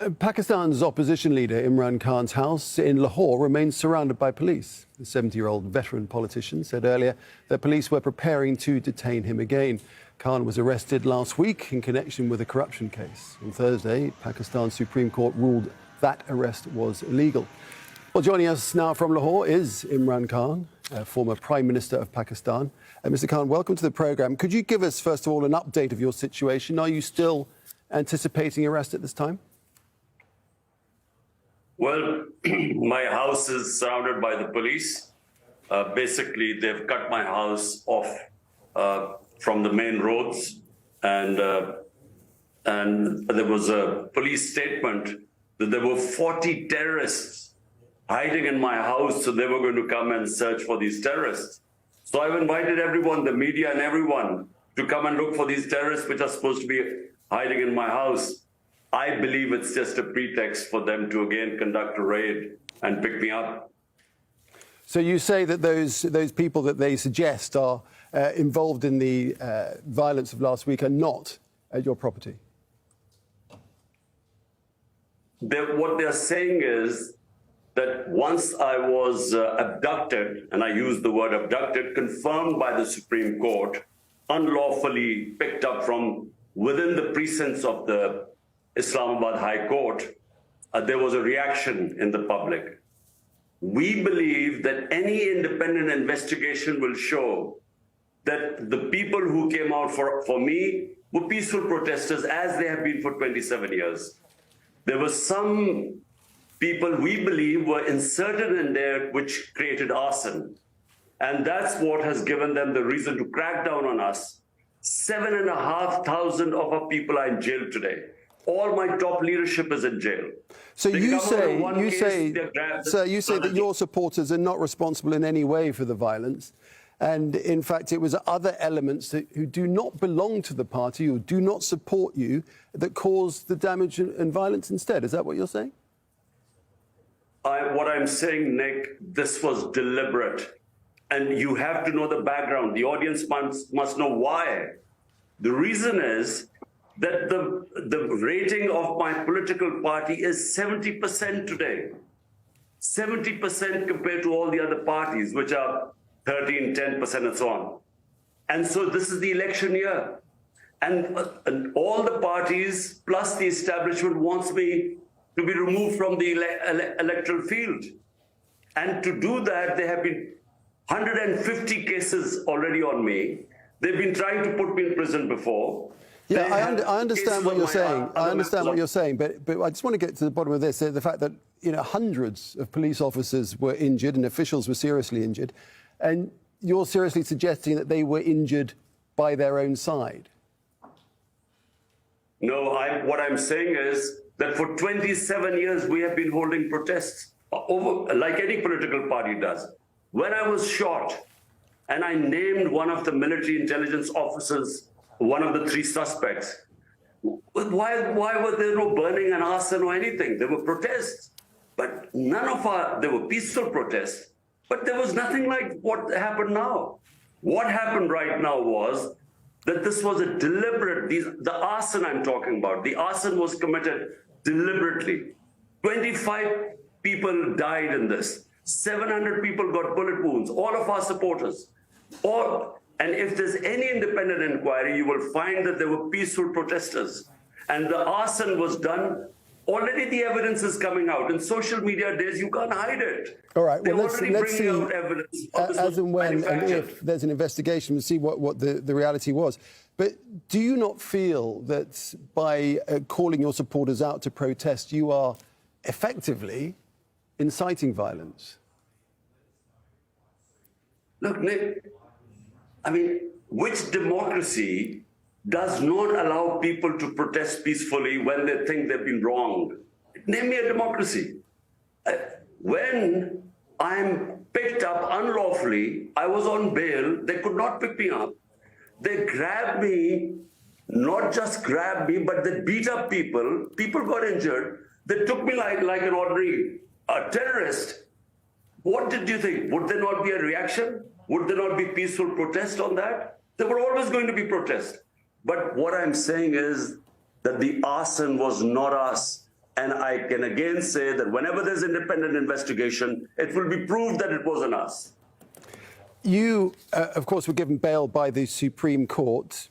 Pakistan's opposition leader Imran Khan's house in Lahore remains surrounded by police. The 70-year-old veteran politician said earlier that police were preparing to detain him again. Khan was arrested last week in connection with a corruption case. On Thursday, Pakistan's Supreme Court ruled that arrest was illegal. Well, joining us now from Lahore is Imran Khan, former Prime Minister of Pakistan. Mr. Khan, welcome to the programme. Could you give us, first of all, an update of your situation? Are you still anticipating arrest at this time? Well, my house is surrounded by the police. Basically, they've cut my house off from the main roads, and there was a police statement that there were 40 terrorists hiding in my house, so they were going to come and search for these terrorists. So I've invited everyone, the media and everyone, to come and look for these terrorists which are supposed to be hiding in my house. I believe it's just a pretext for them to again conduct a raid and pick me up. So you say that those people that they suggest are involved in the violence of last week are not at your property? What they're saying is that once I was abducted, and I use the word abducted, confirmed by the Supreme Court, unlawfully picked up from within the precincts of the Islamabad High Court, there was a reaction in the public. We believe that any independent investigation will show that the people who came out for me were peaceful protesters, as they have been for 27 years. There were some people we believe were inserted in there which created arson. And that's what has given them the reason to crack down on us. 7,500 of our people are in jail today. All my top leadership is in jail. So you say that your supporters are not responsible in any way for the violence. And in fact, it was other elements who do not belong to the party or do not support you that caused the damage and violence instead. Is that what you're saying? What I'm saying, Nick, this was deliberate. And you have to know the background. The audience must know why. The reason is that the rating of my political party is 70% today. 70% compared to all the other parties, which are 13, 10% and so on. And so this is the election year. And all the parties plus the establishment wants me to be removed from the electoral field. And to do that, there have been 150 cases already on me. They've been trying to put me in prison before. Yeah, I understand what you're saying. I understand what you're saying, but I just want to get to the bottom of this: the fact that hundreds of police officers were injured and officials were seriously injured, and you're seriously suggesting that they were injured by their own side. No, what I'm saying is that for 27 years we have been holding protests over, like any political party does. When I was shot, and I named one of the military intelligence officers one of the three suspects. Why were there no burning and arson or anything? There were protests, but there were peaceful protests, but there was nothing like what happened now. What happened right now was that this was a deliberate, the arson I'm talking about, the arson was committed deliberately. 25 people died in this. 700 people got bullet wounds, all of our supporters. And if there's any independent inquiry, you will find that there were peaceful protesters. And the arson was done. Already the evidence is coming out. In social media days, you can't hide it. All right, well, let's see, out evidence as and when and if there's an investigation, we'll see what the reality was. But do you not feel that by calling your supporters out to protest, you are effectively inciting violence? Look, Nick, I mean, which democracy does not allow people to protest peacefully when they think they've been wronged? Name me a democracy. When I'm picked up unlawfully, I was on bail, they could not pick me up. They grabbed me, not just grabbed me, but they beat up people. People got injured. They took me like an ordinary terrorist. What did you think? Would there not be a reaction? Would there not be peaceful protest on that? There were always going to be protests. But what I'm saying is that the arson was not us. And I can again say that whenever there's independent investigation, it will be proved that it wasn't us. You, of course, were given bail by the Supreme Court.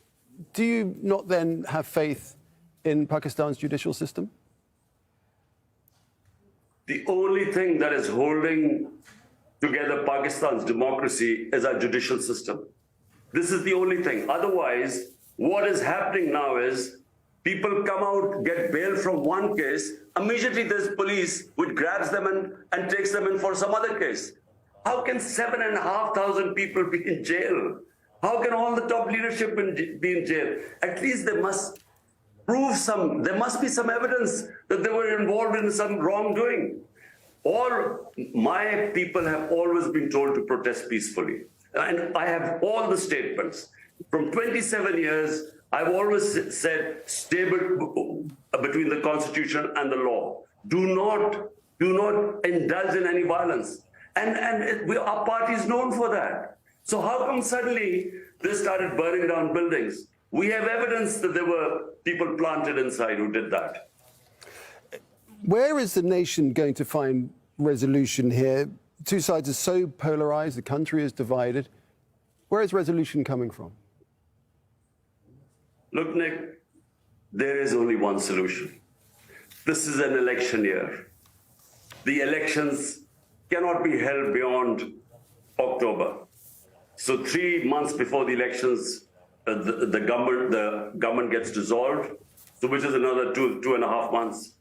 Do you not then have faith in Pakistan's judicial system? The only thing that is holding together Pakistan's democracy is our judicial system. This is the only thing. Otherwise, what is happening now is people come out, get bail from one case, immediately there's police which grabs them and takes them in for some other case. How can 7,500 people be in jail? How can all the top leadership be in jail? At least they must prove there must be some evidence that they were involved in some wrongdoing. All my people have always been told to protest peacefully. And I have all the statements. From 27 years, I've always said, stay between the Constitution and the law. Do not indulge in any violence. And our party is known for that. So how come suddenly they started burning down buildings? We have evidence that there were people planted inside who did that. Where is the nation going to find resolution here? Two sides are so polarized, the country is divided. Where is resolution coming from? Look, Nick, there is only one solution. This is an election year. The elections cannot be held beyond October. So 3 months before the elections, the government gets dissolved, so which is another 2.5 months.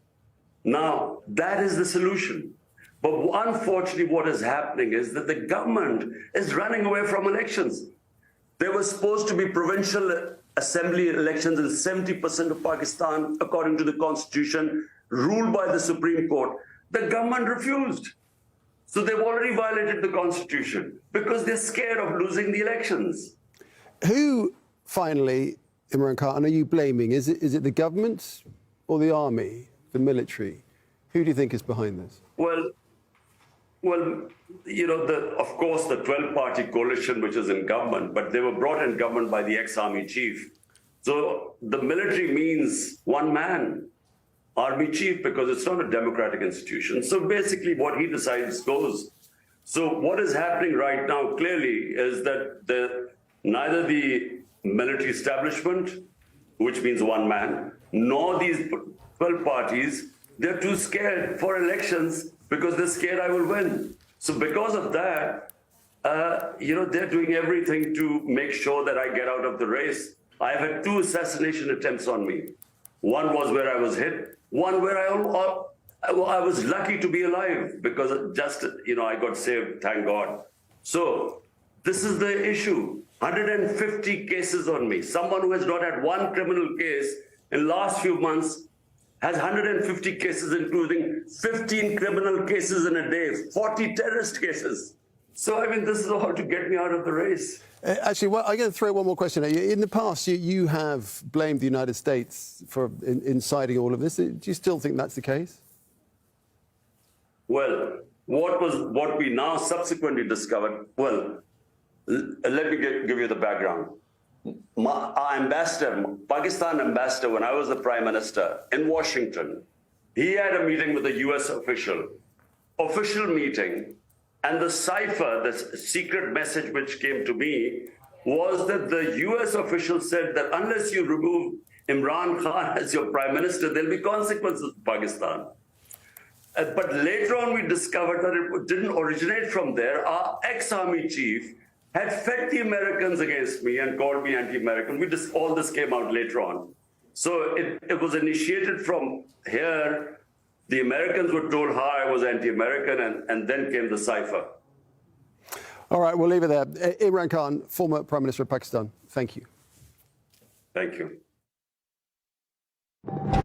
Now, that is the solution. But unfortunately, what is happening is that the government is running away from elections. There were supposed to be provincial assembly elections in 70% of Pakistan, according to the constitution, ruled by the Supreme Court. The government refused. So they've already violated the constitution because they're scared of losing the elections. Who, finally, Imran Khan, are you blaming? Is it the government or the army, the military? Who do you think is behind this? Well, you know, of course, the 12-party coalition, which is in government, but they were brought in government by the ex-army chief. So the military means one man, army chief, because it's not a democratic institution. So basically what he decides goes. So what is happening right now clearly is that neither the military establishment, which means one man, nor these 12 parties, they're too scared for elections because they're scared I will win. So because of that, you know, they're doing everything to make sure that I get out of the race. I've had 2 assassination attempts on me. One was where I was hit, one where I was lucky to be alive because just, you know, I got saved, thank God. So this is the issue. 150 cases on me. Someone who has not had one criminal case in the last few months has 150 cases, including 15 criminal cases in a day, 40 terrorist cases. So, I mean, this is all to get me out of the race. Actually, well, I'm going to throw one more question at you. In the past, you have blamed the United States for inciting all of this. Do you still think that's the case? Well, what we now subsequently discovered, well, let me give you the background. Our ambassador, Pakistan ambassador, when I was the Prime Minister in Washington, he had a meeting with a US official meeting, and the cipher, the secret message which came to me, was that the US official said that unless you remove Imran Khan as your Prime Minister, there'll be consequences to Pakistan. But later on, we discovered that it didn't originate from there. Our ex-army chief had fed the Americans against me and called me anti-American. All this came out later on. So it was initiated from here. The Americans were told how I was anti-American, and then came the cipher. All right, we'll leave it there. Imran Khan, former Prime Minister of Pakistan, thank you. Thank you.